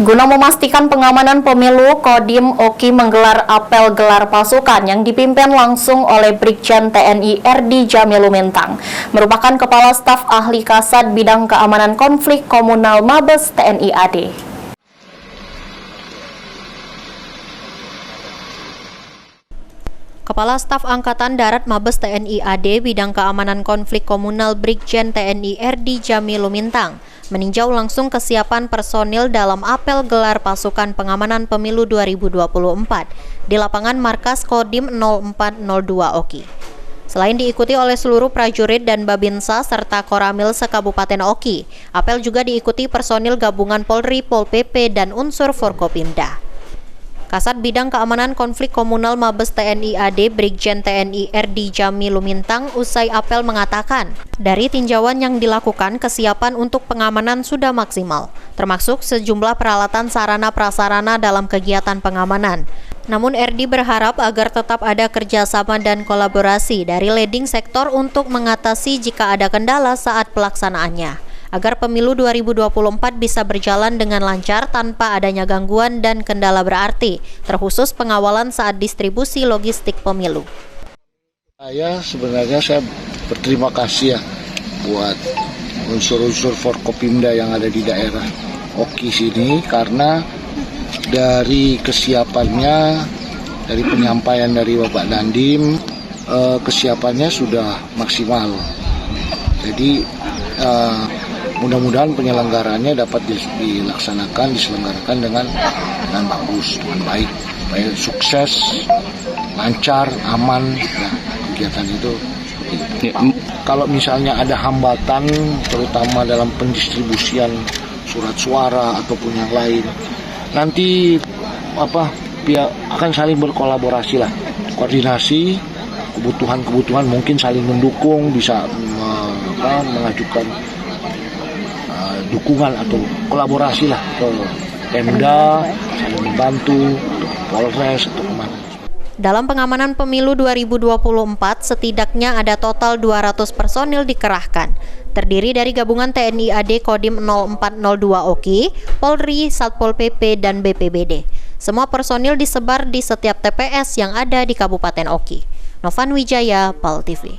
Guna memastikan pengamanan pemilu, Kodim Oki menggelar apel gelar pasukan yang dipimpin langsung oleh Brigjen TNI RD Jamil Lumintang, merupakan Kepala Staf Ahli Kasat Bidang Keamanan Konflik Komunal Mabes TNI AD. Kepala Staf Angkatan Darat Mabes TNI AD Bidang Keamanan Konflik Komunal Brigjen TNI RD Jamil Lumintang meninjau langsung kesiapan personil dalam apel gelar pasukan pengamanan pemilu 2024 di lapangan markas Kodim 0402 Oki. Selain diikuti oleh seluruh prajurit dan Babinsa serta Koramil se-Kabupaten Oki, apel juga diikuti personil gabungan Polri, Pol PP, dan unsur Forkopimda. Kasat Bidang Keamanan Konflik Komunal Mabes TNI AD Brigjen TNI RD Jamil Lumintang usai apel mengatakan, dari tinjauan yang dilakukan kesiapan untuk pengamanan sudah maksimal, termasuk sejumlah peralatan sarana prasarana dalam kegiatan pengamanan. Namun RD berharap agar tetap ada kerjasama dan kolaborasi dari leading sektor untuk mengatasi jika ada kendala saat pelaksanaannya, agar pemilu 2024 bisa berjalan dengan lancar tanpa adanya gangguan dan kendala berarti, terkhusus pengawalan saat distribusi logistik pemilu. Sebenarnya berterima kasih ya buat unsur-unsur Forkopimda yang ada di daerah Oki sini, karena dari kesiapannya, dari penyampaian dari Bapak Dandim, kesiapannya sudah maksimal. Jadi mudah-mudahan penyelenggaraannya dapat diselenggarakan dengan bagus, dengan baik, sukses, lancar, aman. Nah, kegiatan itu. Kalau misalnya ada hambatan, terutama dalam pendistribusian surat suara ataupun yang lain, nanti pihak akan saling berkolaborasi lah, koordinasi kebutuhan mungkin saling mendukung, bisa mengajukan dukungan atau kolaborasi lah ke Pemda, saling membantu Polres atau kemana. Dalam pengamanan pemilu 2024, setidaknya ada total 200 personil dikerahkan, terdiri dari gabungan TNI AD Kodim 0402 Oki, Polri, Satpol PP, dan BPBD. Semua personil disebar di setiap TPS yang ada di Kabupaten Oki. Novan Wijaya, PAL TV.